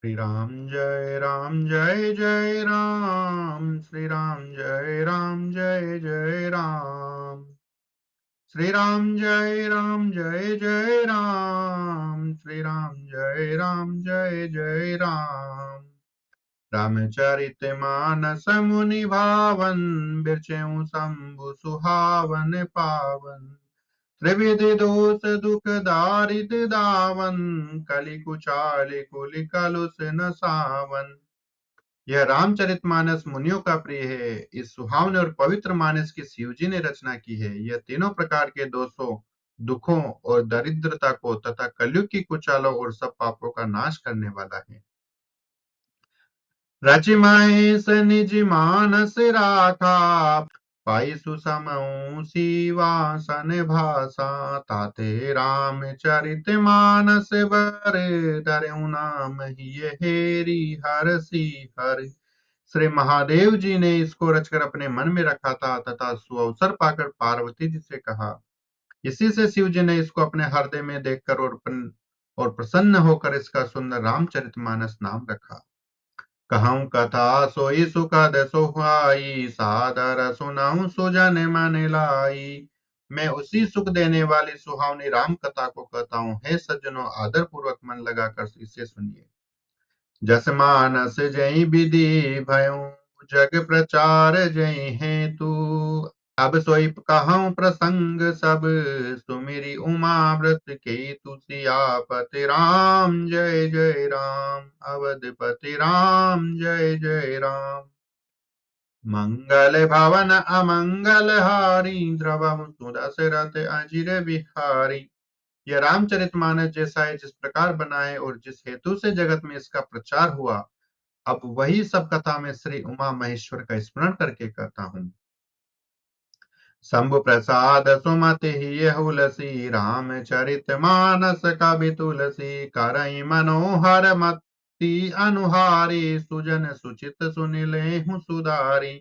राम जय जय राम, श्री राम जय जय राम, श्री राम जय जय राम, श्री राम जय जय राम। रामचरित मानस मुनि भावन, बिरचेऊ शंभु सुहावन पावन। त्रिविधि दोष दुख दारिद दावन, कलि कुचाल कुलि कलुष न सावन। यह रामचरितमानस मुनियों का प्रिय है। इस सुहावने और पवित्र मानस की शिव जी ने रचना की है। यह तीनों प्रकार के दोषों, दुखों और दरिद्रता को तथा कलयुग की कुचालों और सब पापों का नाश करने वाला है। रचि महेश निज मानस राखा, पाई सुसमऊ सीवासन भाषा। ताते रामचरित मानस बर, धरऊ नाम ही हेरी हरषि हर। श्री महादेव जी ने इसको रचकर अपने मन में रखा था तथा सुअवसर पाकर पार्वती जी से कहा। इसी से शिव जी ने इसको अपने हृदय में देखकर और प्रसन्न होकर इसका सुंदर रामचरितमानस नाम रखा। कहूँ कथा सोई सुखद सोहाई, सादर सुनाऊं सुजन मन लाई। मैं उसी सुख देने वाली सुहावनी राम कथा को कहता हूँ। हे सज्जनों, आदर पूर्वक मन लगाकर इसे सुनिए। जस मानस जय विधि भयउ, जग प्रचार जय हेतु। अब सोई कहूँ प्रसंग सब, सुमिरी उमा व्रत केतु। सियापति राम जय जय राम, अवधपति राम जय जय राम। मंगल भवन अमंगल हारी, द्रवहु सुदशरथ अजिर बिहारी। यह रामचरितमानस जैसा है जिस प्रकार बना है और जिस हेतु से जगत में इसका प्रचार हुआ, अब वही सब कथा में श्री उमा महेश्वर का स्मरण करके कहता हूँ। शंभु प्रसाद सुमति हुलसी, रामचरित मानस कवि तुलसी। करई मनोहर मति अनुहारी, सुजन सुचित सुनिलेहु सुधारी।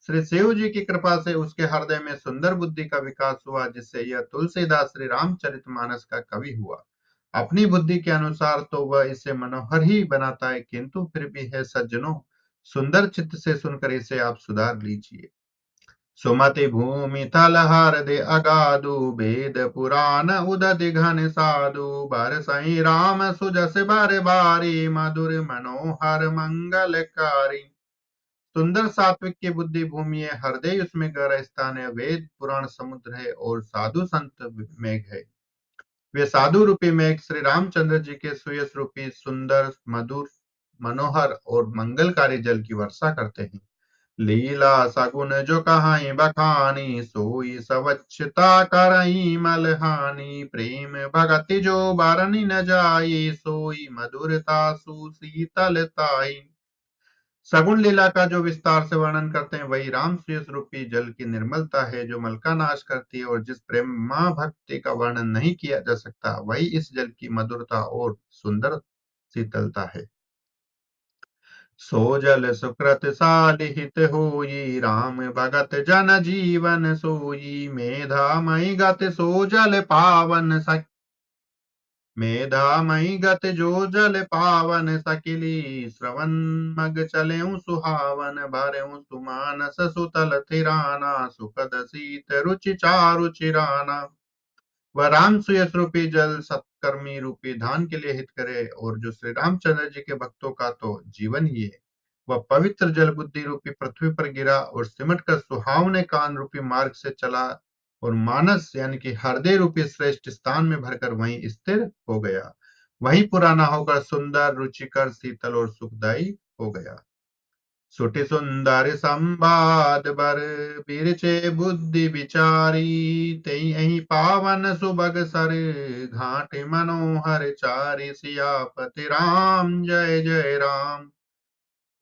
श्री शिव जी की कृपा से उसके हृदय में सुंदर बुद्धि का विकास हुआ, जिससे यह तुलसीदास श्री रामचरितमानस का कवि हुआ। अपनी बुद्धि के अनुसार तो वह इसे मनोहर ही बनाता है, किंतु फिर भी है सज्जनों, सुंदर चित्त से सुनकर इसे आप सुधार लीजिए। सुमति भूमि तलहर दे अगाधु, वेद पुराण उदधि घन साधु। बरसई राम सुजस बर बारी, मधुर मनोहर मंगलकारी। सुंदर सात्विक की बुद्धि भूमि है, हृदय उसमें गहरा स्थान है। वेद पुराण समुद्र है और साधु संत मेघ है। वे साधु रूपी मेघ श्री रामचंद्र जी के सुयश रूपी सुंदर मधुर मनोहर और मंगलकारी जल की वर्षा करते हैं। लीला सगुन जो कहाई बखानी, सोई सवच्छता करई मलहानी। प्रेम भगति जो बारनी न जाई, सोई मधुरता सुशीतलताई। सगुन लीला का जो विस्तार से वर्णन करते हैं, वही राम सुयश रूपी जल की निर्मलता है, जो मल का नाश करती है। और जिस प्रेम मां भक्ति का वर्णन नहीं किया जा सकता, वही इस जल की मधुरता और सुंदर शीतलता है। सो जल सुकृत सालिहित होई, राम भगत जन जीवन सोई। मेधा मई गत सो जल पावन सक, मेधा मई गत जो जल पावन सकिली। श्रवण मग चलेऊ सुहावन, भरेऊ सुमानस सुतल थिराना। सुखद शीत रुचि चारु चिराना। वह राम सुयश रूपी जल सत्कर्मी रूपी धान के लिए हित करे, और जो श्री रामचंद्र जी के भक्तों का तो जीवन ही है। वह पवित्र जल बुद्धि रूपी पृथ्वी पर गिरा और सिमट कर सुहावने कान रूपी मार्ग से चला, और मानस यानी कि हृदय रूपी श्रेष्ठ स्थान में भरकर वहीं स्थिर हो गया। वहीं पुराना होकर सुंदर रुचिकर शीतल और सुखदायी हो गया। सुटि सुंदर संवाद बर, बिरचे बुद्धि विचारी। तेई अहि पावन सुबग सर, घाट मनोहर चारि। सियापति राम जय जय राम,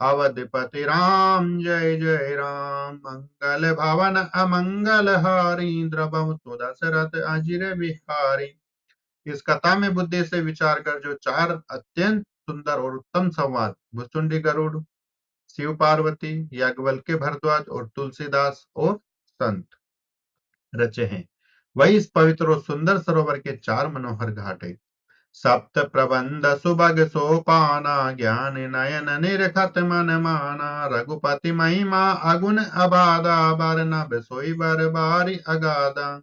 अवधपति राम जय जय राम। मंगल भवन अमंगल हारी, द्रवहु तो दशरथ अजिर बिहारी। इस कथा में बुद्धि से विचार कर जो चार अत्यंत सुंदर और उत्तम संवाद भुसुंडी गरुड़, शिव पार्वती, याज्ञवल्क्य भरद्वाज और तुलसीदास और संत रचे हैं, वही इस पवित्र और सुंदर सरोवर के चार मनोहर घाट है। सप्त प्रबंध सुभग सोपाना, ज्ञान नयन निरखत मन माना। रघुपति महिमा अगुण अबाधा, बरनब सोई बर बारी अगाधा।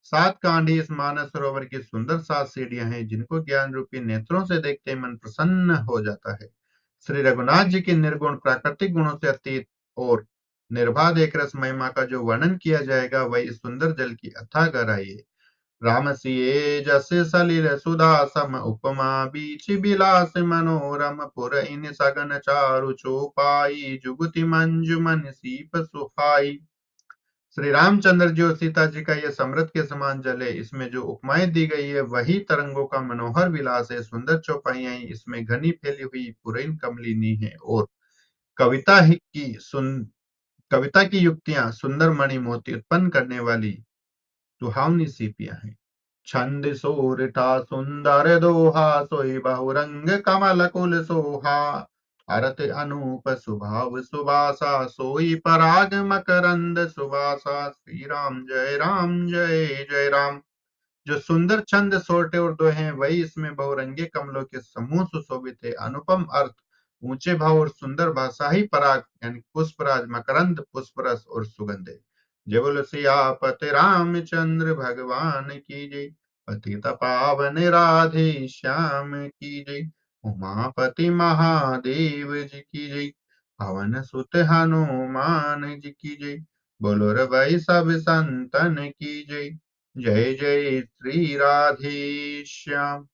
सात कांडी इस मानस सरोवर की सुंदर सात सीढ़ियां हैं, जिनको ज्ञान रूपी नेत्रों से देखते ही मन प्रसन्न हो जाता है। श्री रघुनाथ जी की निर्गुण प्राकृतिक गुणों से अतीत और निर्बाध एक रस महिमा का जो वर्णन किया जाएगा, वही इस सुंदर जल की अथाह गहराई है। राम सिए जस सलिल सुधा सम, उपमा बीच बिलास मनोरम। पुर इन सगन चारु चौपाई, जुगति मंजु मन सीप सुहाई। श्री रामचंद्र जी और सीता जी का यह समृद्ध के समान जल है। इसमें जो उपमाएं दी गई है, वही तरंगों का मनोहर विलास है। सुंदर चौपाइयां इसमें घनी फैली हुई पुरैन कमलिनी है, और कविता ही की सुन कविता की युक्तियां सुंदर मणि मोती उत्पन्न करने वाली सुहावनी सीपियां हैं। छंद सोरठा सुंदर दोहा, सोई बहुरंग कमल कुल सोहा। हरत अनूप स्वभाव सुबासा, सोई पराग मकरंद सुबासा। श्री राम जय राम जय जय राम। जो सुंदर छंद सोरठे और दोहे हैं, वही इसमें बहुरंगे कमलों के समूह सुशोभित है। अनुपम अर्थ, ऊंचे भाव और सुंदर भाषा ही पराग यानी पुष्पराज, मकरंद, पुष्परस और सुगंध है। जय बोलो सियापति रामचंद्र भगवान की जय। पतित पावन राधे श्याम की जय। उमापति महादेव जी की जय। पवन सुत हनुमान जी की जय। बोलो रे भाई सब संतन की जय। जय जय श्री राधे श्याम।